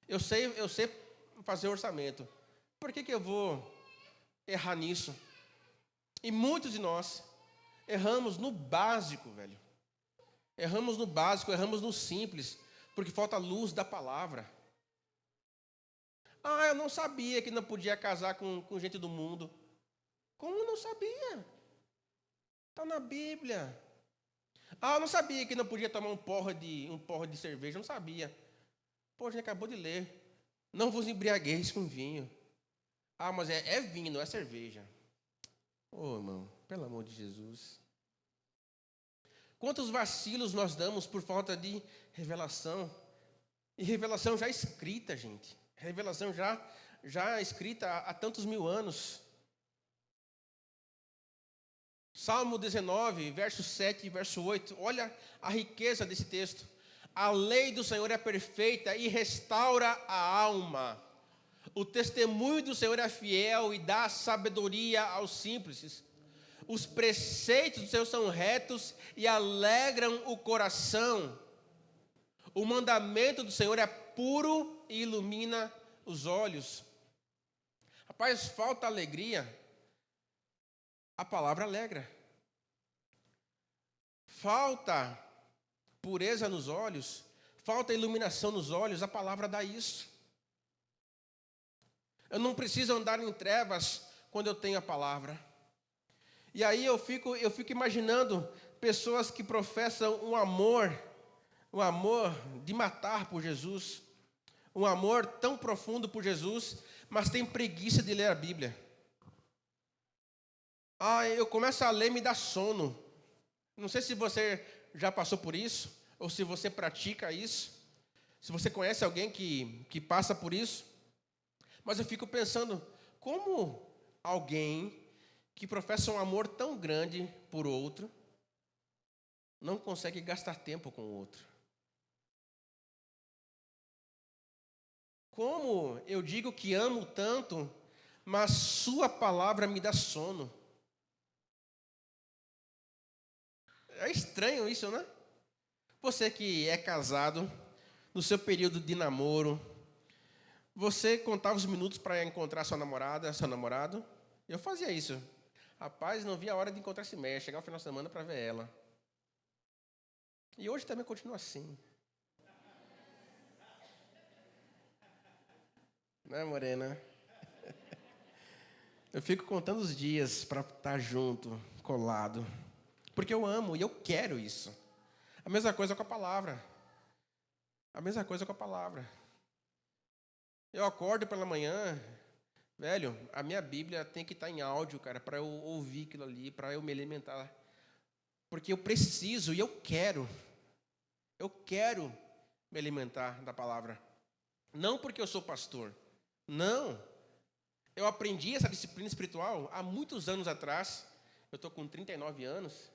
Eu sei fazer orçamento. Por que eu vou errar nisso? E muitos de nós erramos no básico, velho. Erramos no básico, erramos no simples, porque falta luz da palavra. Ah, eu não sabia que não podia casar com gente do mundo. Como não sabia? Está na Bíblia. Ah, eu não sabia que não podia tomar um porra de cerveja. Não sabia. Pô, a gente acabou de ler. Não vos embriagueis com vinho. Ah, mas é vinho, não é cerveja. Ô, irmão, pelo amor de Jesus. Quantos vacilos nós damos por falta de revelação? E revelação já escrita, gente. Revelação já escrita há tantos mil anos. Salmo 19, verso 7 e verso 8. Olha a riqueza desse texto. A lei do Senhor é perfeita e restaura a alma. O testemunho do Senhor é fiel e dá sabedoria aos simples. Os preceitos do Senhor são retos e alegram o coração. O mandamento do Senhor é puro e ilumina os olhos. Rapaz, falta alegria, a palavra alegra. Falta pureza nos olhos, falta iluminação nos olhos, a palavra dá isso. Eu não preciso andar em trevas quando eu tenho a palavra. E aí eu fico imaginando pessoas que professam um amor de matar por Jesus, um amor tão profundo por Jesus, mas tem preguiça de ler a Bíblia. Eu começo a ler e me dá sono. Não sei se você já passou por isso, ou se você pratica isso, se você conhece alguém que passa por isso. Mas eu fico pensando, como alguém que professa um amor tão grande por outro, não consegue gastar tempo com o outro? Como eu digo que amo tanto, mas sua palavra me dá sono? É estranho isso, né? Você que é casado, no seu período de namoro, você contava os minutos para encontrar sua namorada, seu namorado? Eu fazia isso. Rapaz, não via a hora de encontrar esse mês, chegar no final de semana para ver ela. E hoje também continua assim. Né, Morena? Eu fico contando os dias para estar junto, colado. Porque eu amo e eu quero isso. A mesma coisa com a palavra. A mesma coisa com a palavra. Eu acordo pela manhã, velho, a minha Bíblia tem que estar em áudio, cara, para eu ouvir aquilo ali, para eu me alimentar. Porque eu preciso e eu quero me alimentar da palavra. Não porque eu sou pastor, não. Eu aprendi essa disciplina espiritual há muitos anos atrás. Eu estou com 39 anos.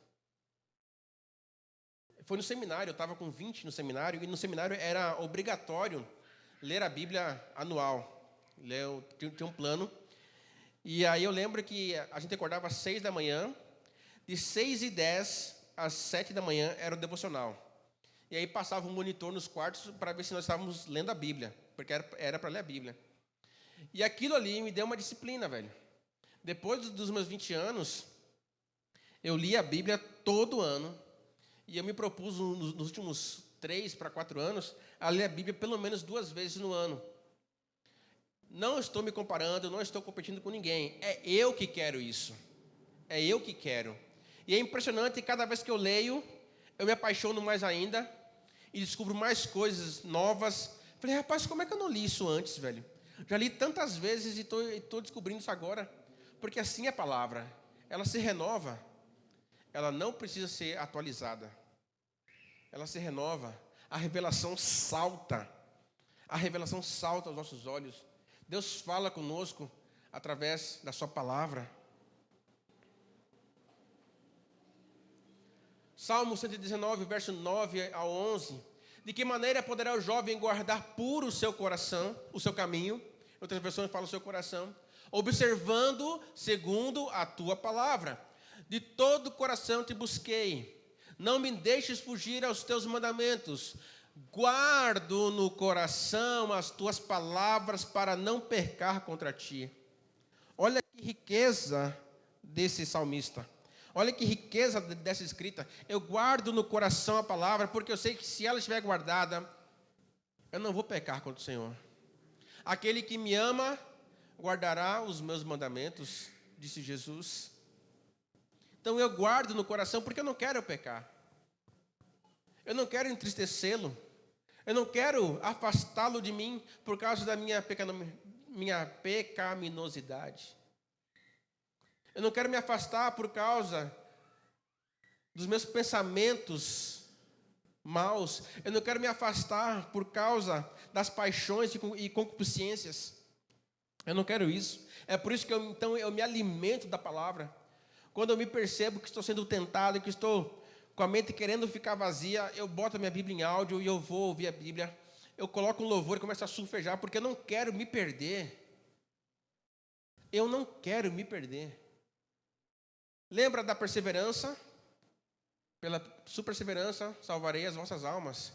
Foi no seminário, eu estava com 20 no seminário, e no seminário era obrigatório ler a Bíblia anual. Tinha um plano. E aí eu lembro que a gente acordava às 6 da manhã, de 6h10 às 7 da manhã era o devocional. E aí passava um monitor nos quartos para ver se nós estávamos lendo a Bíblia, porque era para ler a Bíblia. E aquilo ali me deu uma disciplina, velho. Depois dos meus 20 anos, eu li a Bíblia todo ano. E eu me propus, nos últimos 3 para 4 anos, a ler a Bíblia pelo menos 2 vezes no ano. Não estou me comparando, não estou competindo com ninguém. É eu que quero isso. É eu que quero. E é impressionante, cada vez que eu leio, eu me apaixono mais ainda e descubro mais coisas novas. Falei, rapaz, como é que eu não li isso antes, velho? Já li tantas vezes e estou descobrindo isso agora. Porque assim é a palavra. Ela se renova. Ela não precisa ser atualizada. Ela se renova. A revelação salta. A revelação salta aos nossos olhos. Deus fala conosco através da sua palavra. Salmo 119, verso 9 a 11. De que maneira poderá o jovem guardar puro o seu coração, o seu caminho? Outras versões falam o seu coração. Observando segundo a tua palavra. De todo o coração te busquei. Não me deixes fugir aos teus mandamentos. Guardo no coração as tuas palavras para não pecar contra ti. Olha que riqueza desse salmista. Olha que riqueza dessa escrita. Eu guardo no coração a palavra, porque eu sei que se ela estiver guardada, eu não vou pecar contra o Senhor. Aquele que me ama, guardará os meus mandamentos, disse Jesus. Então eu guardo no coração, porque eu não quero pecar. Eu não quero entristecê-lo. Eu não quero afastá-lo de mim por causa da minha pecaminosidade. Eu não quero me afastar por causa dos meus pensamentos maus. Eu não quero me afastar por causa das paixões e concupiscências. Eu não quero isso. É por isso que eu me alimento da palavra. Quando eu me percebo que estou sendo tentado, que estou com a mente querendo ficar vazia, eu boto a minha Bíblia em áudio e eu vou ouvir a Bíblia. Eu coloco um louvor e começo a sulfejar, porque eu não quero me perder. Eu não quero me perder. Lembra da perseverança? Pela sua perseverança salvarei as vossas almas.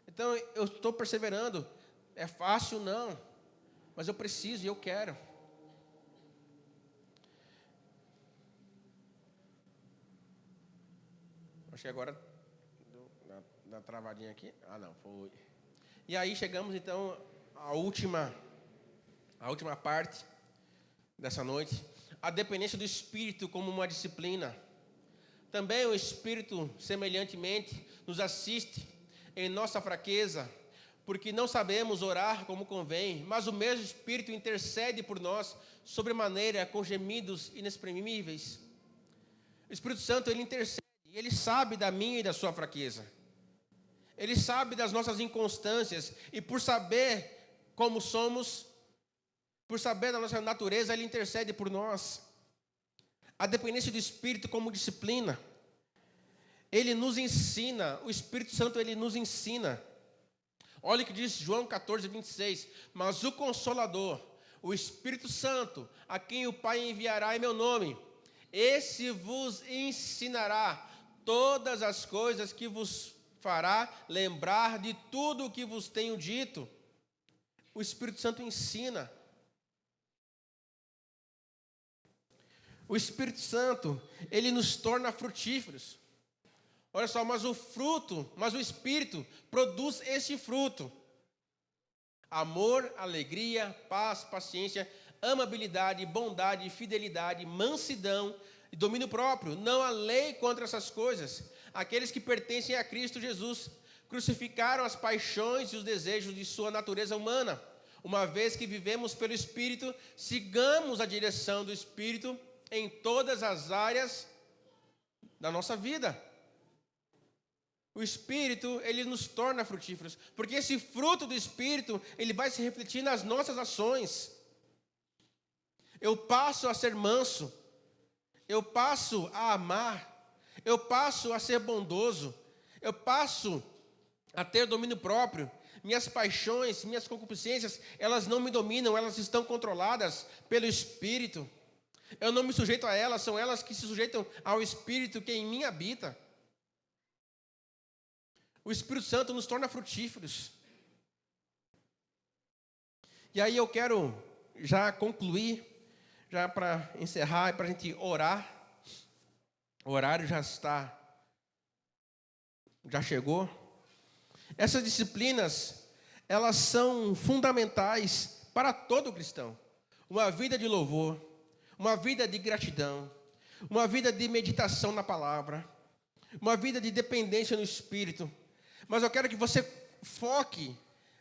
Então, eu estou perseverando. É fácil? Não. Mas eu preciso e eu quero. Acho que agora dá travadinha aqui. Ah, não, foi. E aí chegamos então à última parte dessa noite. A dependência do Espírito como uma disciplina. Também o Espírito, semelhantemente, nos assiste em nossa fraqueza, porque não sabemos orar como convém, mas o mesmo Espírito intercede por nós, sobremaneira, com gemidos inexprimíveis. O Espírito Santo, ele intercede, e ele sabe da minha e da sua fraqueza. Ele sabe das nossas inconstâncias, e por saber como somos, por saber da nossa natureza, ele intercede por nós. A dependência do Espírito como disciplina. Ele nos ensina, o Espírito Santo, ele nos ensina. Olha o que diz João 14, 26. Mas o Consolador, o Espírito Santo, a quem o Pai enviará em meu nome, esse vos ensinará todas as coisas que vos fará lembrar de tudo o que vos tenho dito. O Espírito Santo ensina. O Espírito Santo, ele nos torna frutíferos. Olha só, mas o Espírito produz este fruto: amor, alegria, paz, paciência, amabilidade, bondade, fidelidade, mansidão e domínio próprio. Não há lei contra essas coisas. Aqueles que pertencem a Cristo Jesus crucificaram as paixões e os desejos de sua natureza humana. Uma vez que vivemos pelo Espírito, sigamos a direção do Espírito em todas as áreas da nossa vida. O Espírito, ele nos torna frutíferos, porque esse fruto do Espírito, ele vai se refletir nas nossas ações. Eu passo a ser manso, eu passo a amar, eu passo a ser bondoso, eu passo a ter domínio próprio. Minhas paixões, minhas concupiscências, elas não me dominam, elas estão controladas pelo Espírito. Eu não me sujeito a elas, são elas que se sujeitam ao Espírito que em mim habita. O Espírito Santo nos torna frutíferos. E aí eu quero já concluir, já para encerrar e para a gente orar. O horário já chegou. Essas disciplinas, elas são fundamentais para todo cristão. Uma vida de louvor, uma vida de gratidão, uma vida de meditação na palavra, uma vida de dependência no Espírito. Mas eu quero que você foque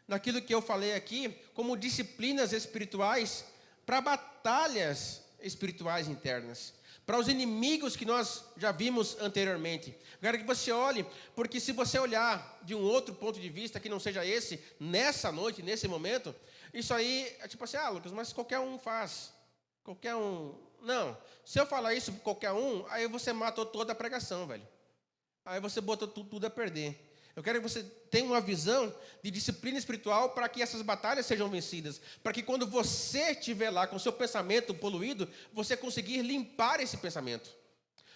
naquilo que eu falei aqui, como disciplinas espirituais para batalhas espirituais internas, para os inimigos que nós já vimos anteriormente. Eu quero que você olhe, porque se você olhar de um outro ponto de vista, que não seja esse, nessa noite, nesse momento, isso aí é tipo assim, Lucas, mas qualquer um faz. Qualquer um. Não, se eu falar isso para qualquer um, aí você matou toda a pregação, velho. Aí você botou tudo a perder. Eu quero que você tenha uma visão de disciplina espiritual para que essas batalhas sejam vencidas. Para que quando você estiver lá com o seu pensamento poluído, você conseguir limpar esse pensamento.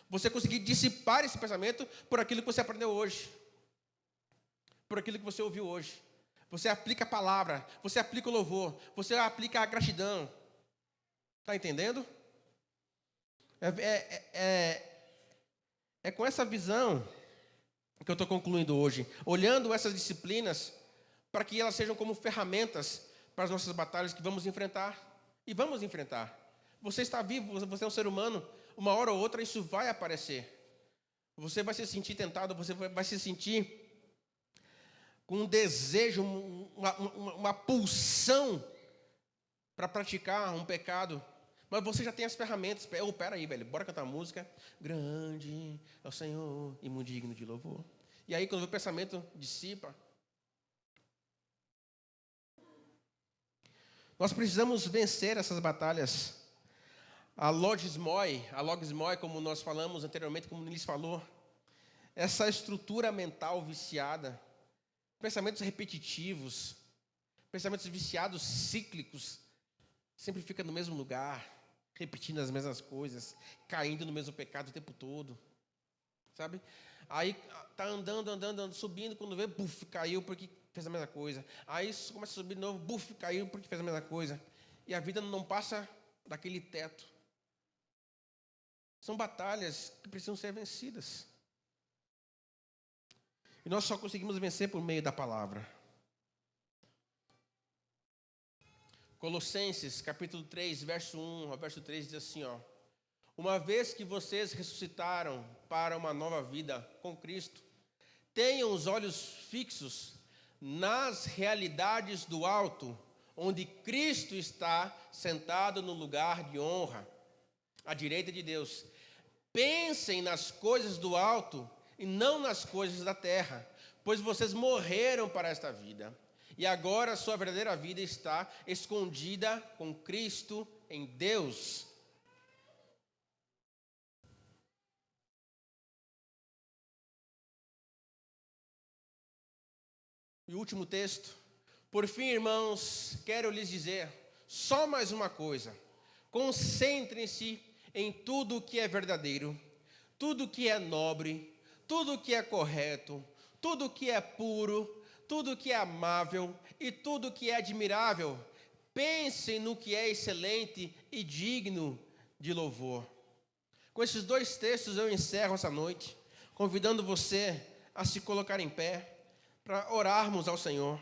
Você conseguir dissipar esse pensamento por aquilo que você aprendeu hoje. Por aquilo que você ouviu hoje. Você aplica a palavra, você aplica o louvor, você aplica a gratidão. Está entendendo? É com essa visão que eu estou concluindo hoje, olhando essas disciplinas para que elas sejam como ferramentas para as nossas batalhas que vamos enfrentar. E vamos enfrentar. Você está vivo, você é um ser humano, uma hora ou outra isso vai aparecer. Você vai se sentir tentado, você vai se sentir com um desejo, uma pulsão para praticar um pecado. Mas você já tem as ferramentas. Pera aí, velho, bora cantar música. Grande é o Senhor e muito digno de louvor. E aí, quando o pensamento dissipa, nós precisamos vencer essas batalhas. A logismoi, como nós falamos anteriormente, como o Nilis falou, essa estrutura mental viciada, pensamentos repetitivos, pensamentos viciados, cíclicos, sempre fica no mesmo lugar, repetindo as mesmas coisas, caindo no mesmo pecado o tempo todo, sabe? Aí tá andando, subindo, quando vê, buf, caiu porque fez a mesma coisa. Aí começa a subir de novo, buf, caiu porque fez a mesma coisa. E a vida não passa daquele teto. São batalhas que precisam ser vencidas. E nós só conseguimos vencer por meio da palavra. Colossenses, capítulo 3, verso 1 ao verso 3, diz assim, ó. Uma vez que vocês ressuscitaram para uma nova vida com Cristo, tenham os olhos fixos nas realidades do alto, onde Cristo está sentado no lugar de honra, à direita de Deus. Pensem nas coisas do alto e não nas coisas da terra, pois vocês morreram para esta vida. E agora sua verdadeira vida está escondida com Cristo em Deus. E o último texto. Por fim, irmãos, quero lhes dizer só mais uma coisa. Concentrem-se em tudo o que é verdadeiro, tudo o que é nobre, tudo o que é correto, tudo o que é puro, tudo o que é amável e tudo o que é admirável. Pensem no que é excelente e digno de louvor. Com esses dois textos eu encerro essa noite, convidando você a se colocar em pé para orarmos ao Senhor.